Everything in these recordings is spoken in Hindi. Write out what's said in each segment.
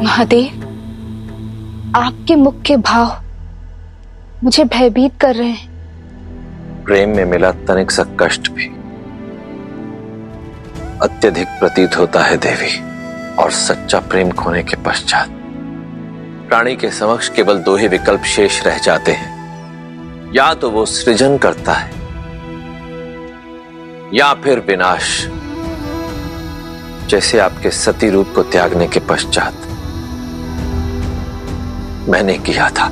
महादेव, आपके मुख के भाव मुझे भयभीत कर रहे हैं। प्रेम में मिला तनिक सा कष्ट भी अत्यधिक प्रतीत होता है देवी, और सच्चा प्रेम खोने के पश्चात प्राणी के समक्ष केवल दो ही विकल्प शेष रह जाते हैं, या तो वो सृजन करता है या फिर विनाश, जैसे आपके सती रूप को त्यागने के पश्चात मैंने किया था।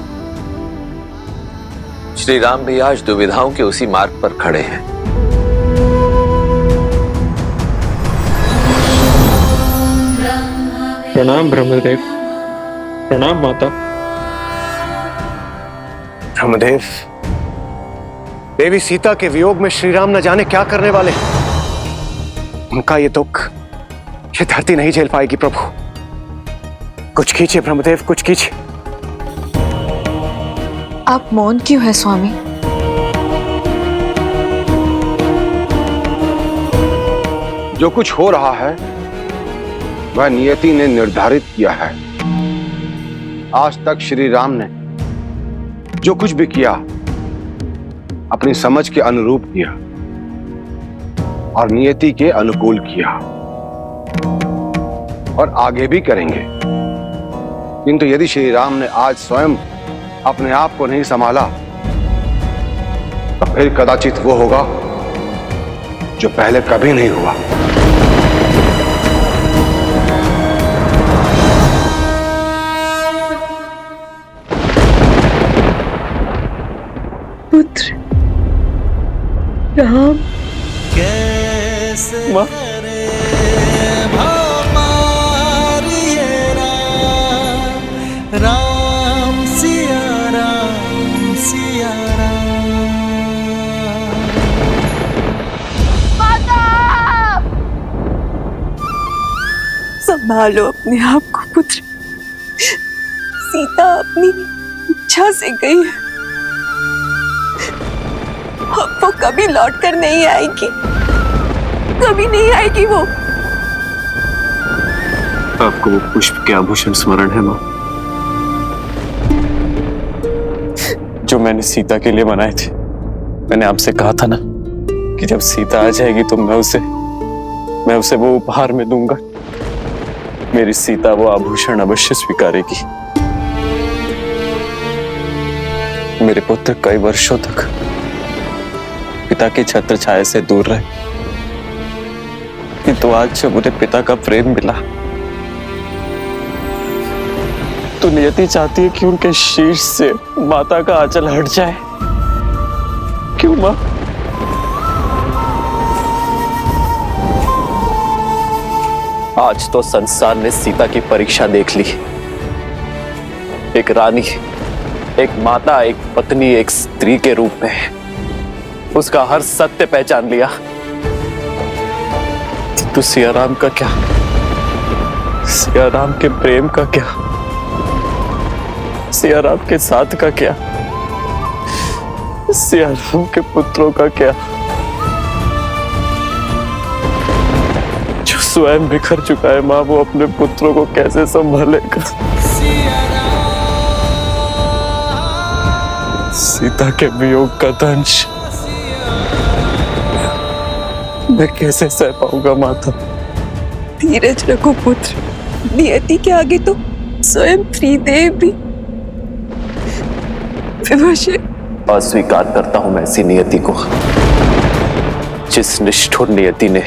श्री राम भी आज दुविधाओं के उसी मार्ग पर खड़े हैं। प्रणाम ब्रह्मदेव। प्रणाम माता। ब्रह्मदेव, देवी सीता के वियोग में श्री राम न जाने क्या करने वाले हैं। उनका ये दुख ये धरती नहीं झेल पाएगी प्रभु। कुछ कीजिए ब्रह्मदेव, कुछ कीजिए। आप मौन क्यों है स्वामी? जो कुछ हो रहा है वह नियति ने निर्धारित किया है। आज तक श्री राम ने जो कुछ भी किया अपनी समझ के अनुरूप किया और नियति के अनुकूल किया, और आगे भी करेंगे। किंतु यदि श्री राम ने आज स्वयं अपने आप को नहीं संभाला तो फिर कदाचित वो होगा जो पहले कभी नहीं हुआ। पुत्र राम कैसे माँ? राम सिया राम सिया राम। संभालो अपने आप को पुत्र। सीता अपनी इच्छा से गई है, अब वो कभी लौट कर नहीं आएगी, कभी नहीं आएगी वो। आपको वो पुष्प के आभूषण स्मरण है माँ, जो मैंने सीता के लिए बनाए थे? मैंने आपसे कहा था ना कि जब सीता आ जाएगी तो मैं उसे वो उपहार में दूंगा। मेरी सीता वो आभूषण अवश्य स्वीकारेगी। मेरे पुत्र कई वर्षों तक पिता की छत्र छाया से दूर रहे, किंतु आज जब उन्हें पिता का प्रेम मिला तो नियति चाहती है कि उनके शीर्ष से माता का आंचल हट जाए। क्यों मां? आज तो संसार ने सीता की परीक्षा देख ली। एक रानी, एक माता, एक पत्नी, एक स्त्री के रूप में उसका हर सत्य पहचान लिया। तो सिया राम का क्या? सिया राम के प्रेम का क्या? सिया राम के साथ का क्या? सिया राम के पुत्रों का क्या, जो स्वयं बिखर चुका है मां, वो अपने पुत्रों को कैसे संभालेगा? सीता के वियोग का दंश मैं कैसे सह पाऊंगा माता? धीरज रखो पुत्र, नियति के आगे तो स्वयं त्रिदेव भी विवश है। अस्वीकार करता हूं मैं ऐसी नियति को, जिस निष्ठुर नियति ने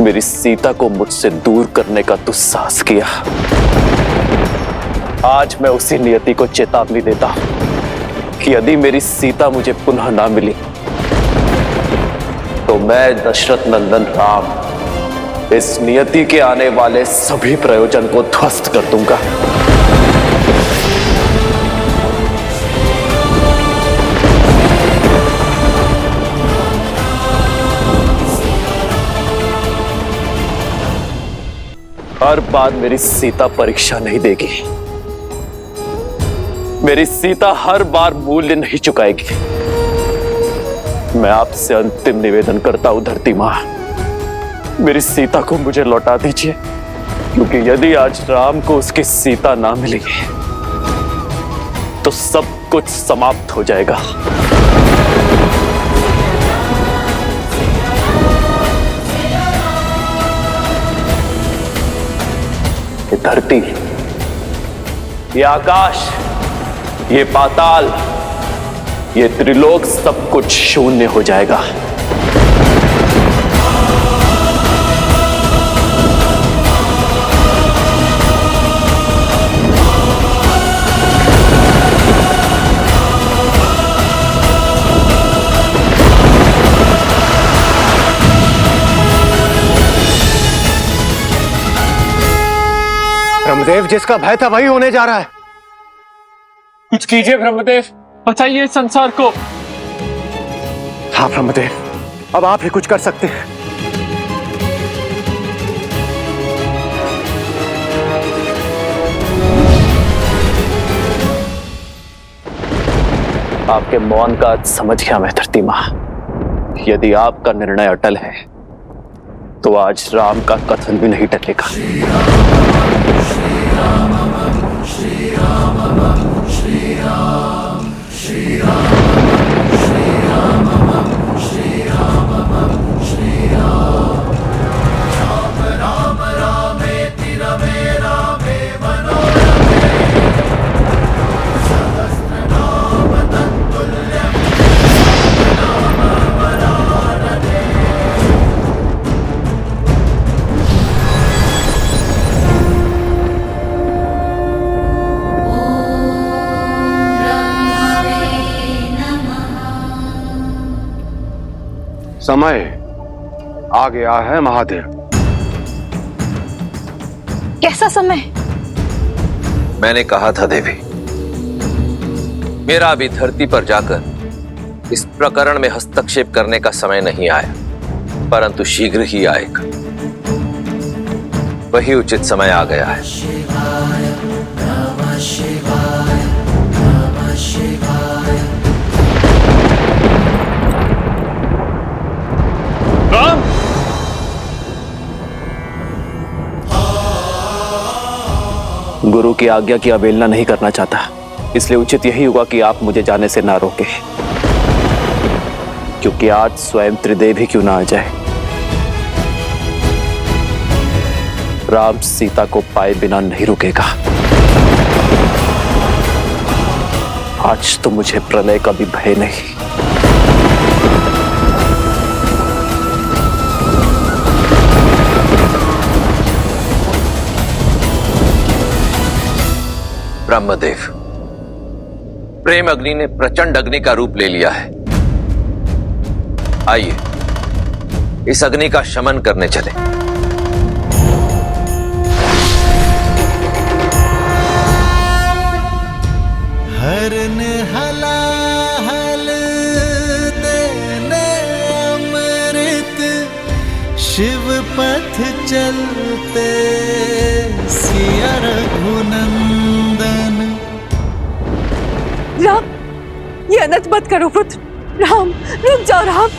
मेरी सीता को मुझसे दूर करने का दुस्साहस किया। आज मैं उसी नियति को चेतावनी देता हूं कि यदि मेरी सीता मुझे पुनः ना मिली तो मैं दशरथ नंदन राम इस नियति के आने वाले सभी प्रयोजन को ध्वस्त कर दूंगा। हर बार मेरी सीता परीक्षा नहीं देगी, मेरी सीता हर बार मूल्य नहीं चुकाएगी। मैं आपसे अंतिम निवेदन करता हूं धरती मां, मेरी सीता को मुझे लौटा दीजिए। क्योंकि यदि आज राम को उसकी सीता ना मिलेगी तो सब कुछ समाप्त हो जाएगा। ये धरती, ये आकाश, ये पाताल, ये त्रिलोक सब कुछ शून्य हो जाएगा। ब्रह्मदेव, जिसका भय था वही होने जा रहा है। कुछ कीजिए ब्रह्मदेव, बचाइए इस संसार को। हाँ ब्रह्मदेव, अब आप ही कुछ कर सकते हैं। आपके मौन का अर्थ समझ गया मैं धरती मां। यदि आपका निर्णय अटल है तो आज राम का कथन भी नहीं टलेगा। समय आ गया है महादेव। कैसा समय? मैंने कहा था देवी, मेरा अभी धरती पर जाकर इस प्रकरण में हस्तक्षेप करने का समय नहीं आया, परंतु शीघ्र ही आएगा। वही उचित समय आ गया है। राम! गुरु की आज्ञा की अवहेलना नहीं करना चाहता, इसलिए उचित यही होगा कि आप मुझे जाने से ना रोकें, क्योंकि आज स्वयं त्रिदेव ही क्यों ना आ जाए, राम सीता को पाए बिना नहीं रुकेगा। आज तो मुझे प्रलय का भी भय नहीं। ब्रह्मदेव, प्रेम अग्नि ने प्रचंड अग्नि का रूप ले लिया है। आइए इस अग्नि का शमन करने चले। हरन हलाहल देने अमृत, शिव पथ चलते सिया रघुनंदन। राम, ये अनर्थ मत करो पुत्र। राम, रुक जाओ राम।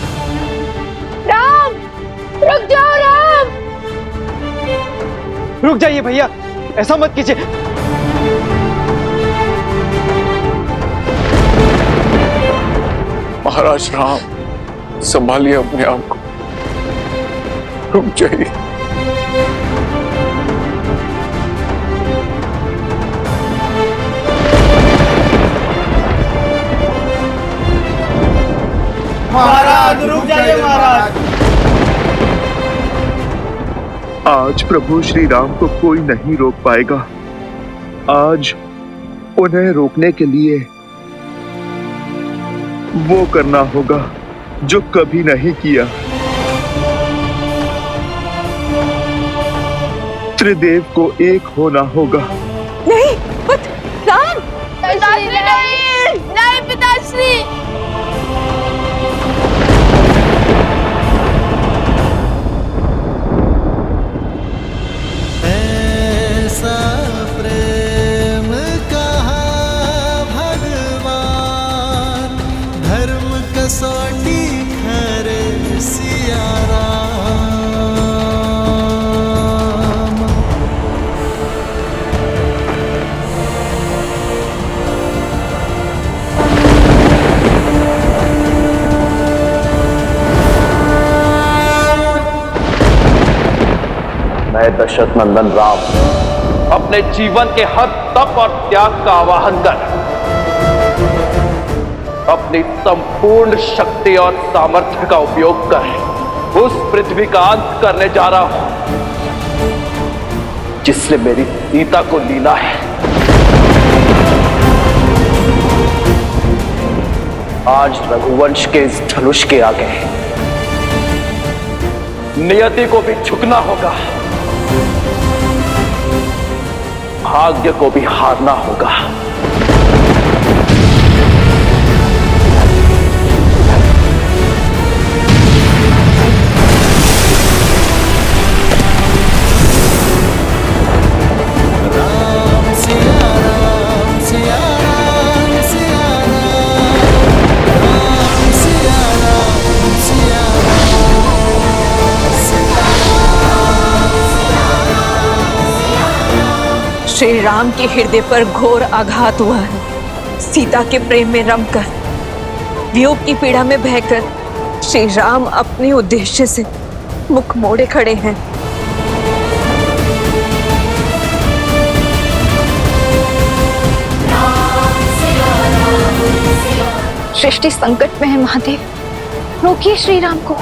राम, रुक जाओ राम। रुक जाइए भैया, ऐसा मत कीजिए। महाराज राम, संभालिए अपने आप को, रुक जाइए। महाराज रुक जाइए महाराज। आज प्रभु श्री राम को कोई नहीं रोक पाएगा। आज उन्हें रोकने के लिए वो करना होगा जो कभी नहीं किया। त्रिदेव को एक होना होगा। नहीं पुत्र, राम। पिताश्री नहीं, नहीं पिताश्री। ऐसा प्रेम कहा भगवान, धर्म कसौटी करे सिया राम। दशरथ नंदन राम, अपने जीवन के हर तप और त्याग का आवाहन कर अपनी संपूर्ण शक्ति और सामर्थ्य का उपयोग कर उस पृथ्वी का अंत करने जा रहा हूं जिसने मेरी सीता को लीना है। आज रघुवंश के इस धनुष के आगे नियति को भी झुकना होगा, भाग्य को भी हारना होगा। राम सिया राम सिया राम सिया राम सिया राम सिया श्री राम के हृदय पर घोर आघात हुआ है। सीता के प्रेम में रमकर, वियोग की पीड़ा में बहकर श्री राम अपने उद्देश्य से मुख मोड़े खड़े हैं। सृष्टि संकट में है महादेव, रोकिए श्री राम को।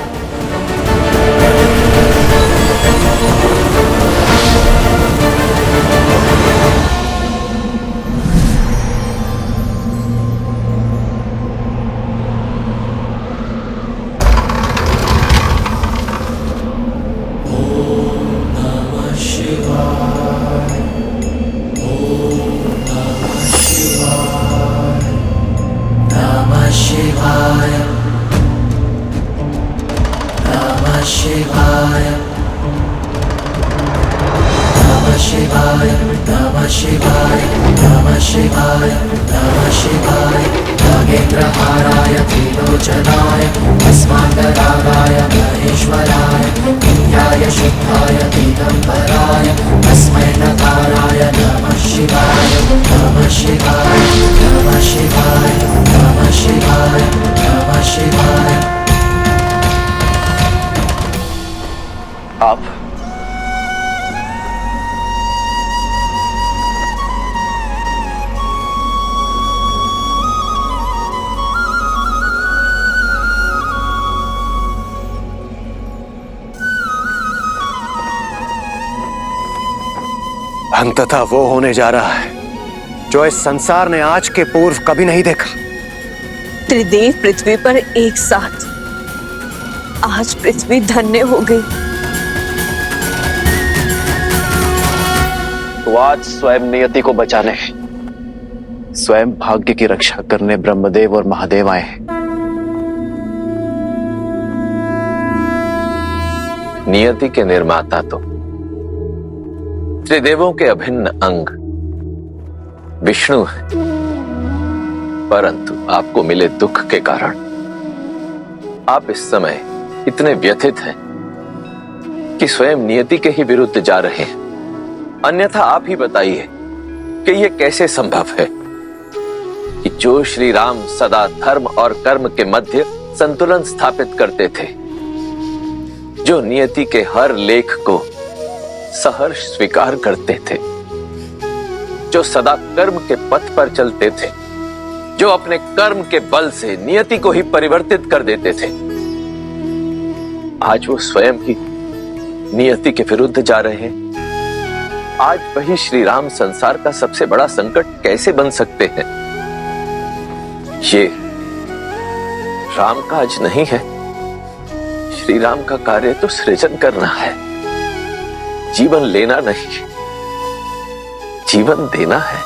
आप अंततः वो होने जा रहा है जो इस संसार ने आज के पूर्व कभी नहीं देखा। त्रिदेव पृथ्वी पर एक साथ, आज पृथ्वी धन्य हो गई। तो आज स्वयं नियति को बचाने, स्वयं भाग्य की रक्षा करने ब्रह्मदेव और महादेव आए हैं। नियति के निर्माता तो त्रिदेवों के अभिन्न अंग विष्णु है, परंतु आपको मिले दुख के कारण आप इस समय इतने व्यथित हैं कि स्वयं नियति के ही विरुद्ध जा रहे हैं। अन्यथा आप ही बताइए कि यह कैसे संभव है कि जो श्री राम सदा धर्म और कर्म के मध्य संतुलन स्थापित करते थे, जो नियति के हर लेख को सहर्ष स्वीकार करते थे, जो सदा कर्म के पथ पर चलते थे, जो अपने कर्म के बल से नियति को ही परिवर्तित कर देते थे, आज वो स्वयं ही नियति के विरुद्ध जा रहे हैं। आज वही श्री राम संसार का सबसे बड़ा संकट कैसे बन सकते हैं? ये राम काज नहीं है। श्री राम का कार्य तो सृजन करना है, जीवन लेना नहीं, जीवन देना है।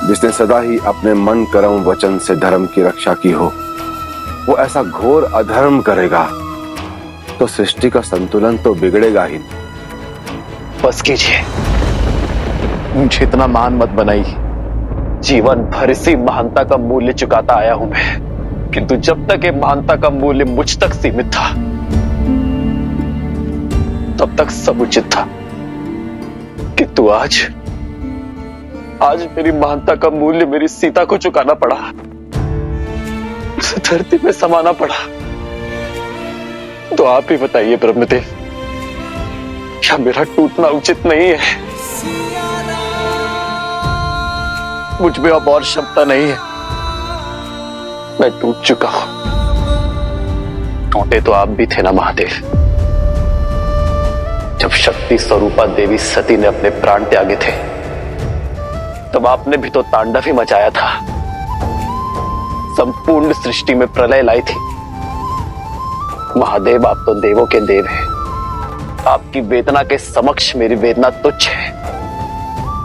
जिसने सदा ही अपने मन कर्म वचन से धर्म की रक्षा की हो, वो ऐसा घोर अधर्म करेगा तो सृष्टि का संतुलन तो बिगड़ेगा ही। बस कीजिए, मुझे इतना महान मत बनाइए। जीवन भर इसी महानता का मूल्य चुकाता आया हूं मैं, किंतु जब तक ये महानता का मूल्य मुझ तक सीमित था, तब तक सब उचित था। किंतु आज मेरी महानता का मूल्य मेरी सीता को चुकाना पड़ा, उसे धरती में समाना पड़ा। तो आप ही बताइए ब्रह्मदेव, क्या मेरा टूटना उचित नहीं है? मुझ में अब और क्षमता नहीं है। मैं टूट चुका हूं। टूटे तो आप भी थे ना महादेव, जब शक्ति स्वरूपा देवी सती ने अपने प्राण त्यागे थे, तब आपने भी तो तांडव ही मचाया था, संपूर्ण सृष्टि में प्रलय लाई थी। महादेव, आप तो देवों के देव हैं। आपकी वेदना के समक्ष मेरी वेदना तुच्छ है,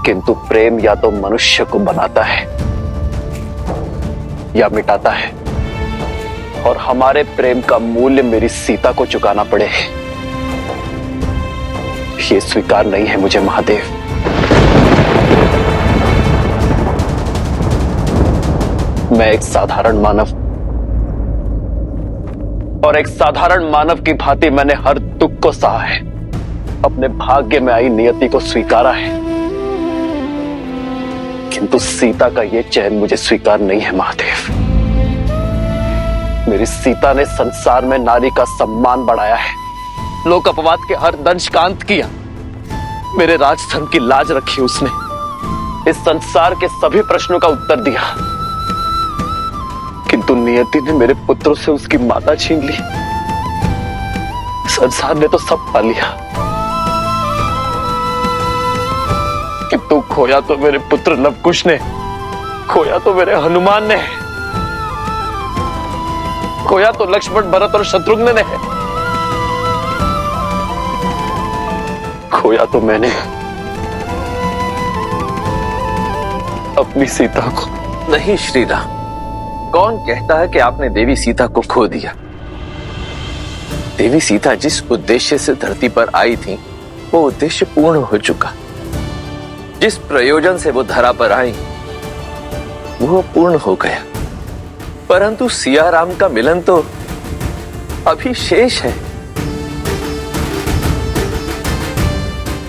किंतु प्रेम या तो मनुष्य को बनाता है या मिटाता है, और हमारे प्रेम का मूल्य मेरी सीता को चुकाना पड़े। ये स्वीकार नहीं है मुझे महादेव। मैं एक साधारण मानव, और एक साधारण मानव की भांति मैंने हर दुख को सहा है, अपने भाग्य में आई नियति को स्वीकारा है, किंतु सीता का यह चैन मुझे स्वीकार नहीं है महादेव। मेरी सीता ने संसार में नारी का सम्मान बढ़ाया है, लोक अपवाद के हर दंश का अंत किया, मेरे राजधन की लाज रखी उसने, इस संसार के सभी प्रश्नों का उत्तर दिया, किंतु नियति ने मेरे पुत्रों से उसकी माता छीन ली। संसार ने तो सब पा लिया, किंतु खोया तो मेरे पुत्र लवकुश ने, खोया तो मेरे हनुमान ने, खोया तो लक्ष्मण, भरत और शत्रुघ्न ने, खोया तो मैंने अपनी सीता को। नहीं श्री राम, कौन कहता है कि आपने देवी सीता को खो दिया? देवी सीता जिस उद्देश्य से धरती पर आई थी, वो उद्देश्य पूर्ण हो चुका। जिस प्रयोजन से वो धरा पर आई, वो पूर्ण हो गया। परंतु सिया राम का मिलन तो अभी शेष है।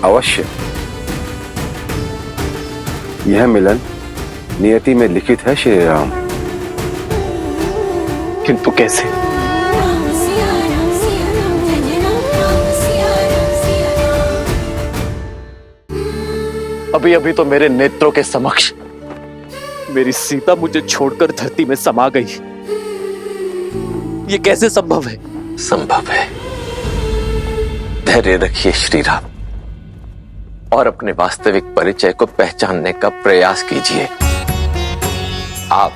अवश्य, यह मिलन नियति में लिखित है श्री राम, किंतु कैसे? अभी अभी तो मेरे नेत्रों के समक्ष मेरी सीता मुझे छोड़कर धरती में समा गई। ये कैसे संभव है? संभव है। धैर्य रखिए श्री राम, और अपने वास्तविक परिचय को पहचानने का प्रयास कीजिए। आप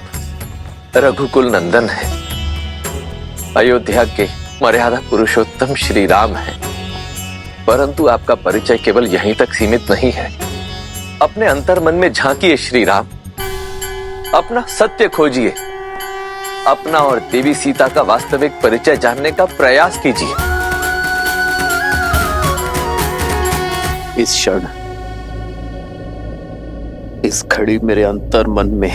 रघुकुल नंदन हैं, अयोध्या के मर्यादा पुरुषोत्तम श्री राम हैं, परंतु आपका परिचय केवल यहीं तक सीमित नहीं है। अपने अंतर मन में झांकिए श्री राम, अपना सत्य खोजिए, अपना और देवी सीता का वास्तविक परिचय जानने का प्रयास कीजिए। इस क्षण, इस घड़ी मेरे अंतर मन में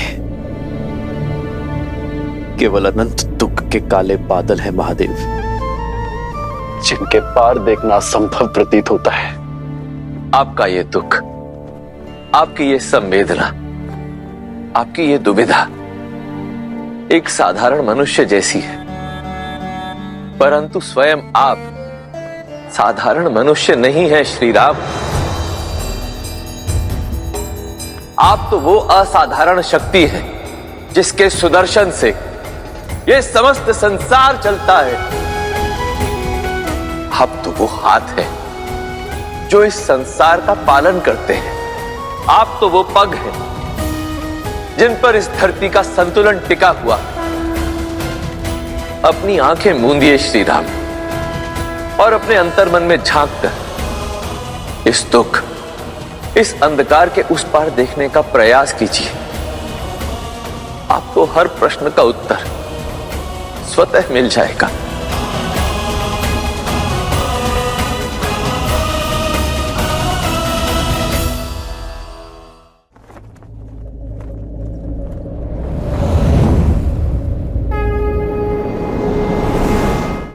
केवल अनंत दुख के काले बादल हैं महादेव, जिनके पार देखना असंभव प्रतीत होता है। आपका ये दुख, आपकी ये संवेदना, आपकी ये दुविधा एक साधारण मनुष्य जैसी है, परंतु स्वयं आप साधारण मनुष्य नहीं है श्री राम। आप तो वो असाधारण शक्ति है जिसके सुदर्शन से ये समस्त संसार चलता है। आप तो वो हाथ है जो इस संसार का पालन करते हैं। आप तो वो पग हैं जिन पर इस धरती का संतुलन टिका हुआ। अपनी आंखें मूंदिए श्री राम, और अपने अंतर मन में झांक कर इस दुख, इस अंधकार के उस पार देखने का प्रयास कीजिए। आपको हर प्रश्न का उत्तर स्वतः मिल जाएगा।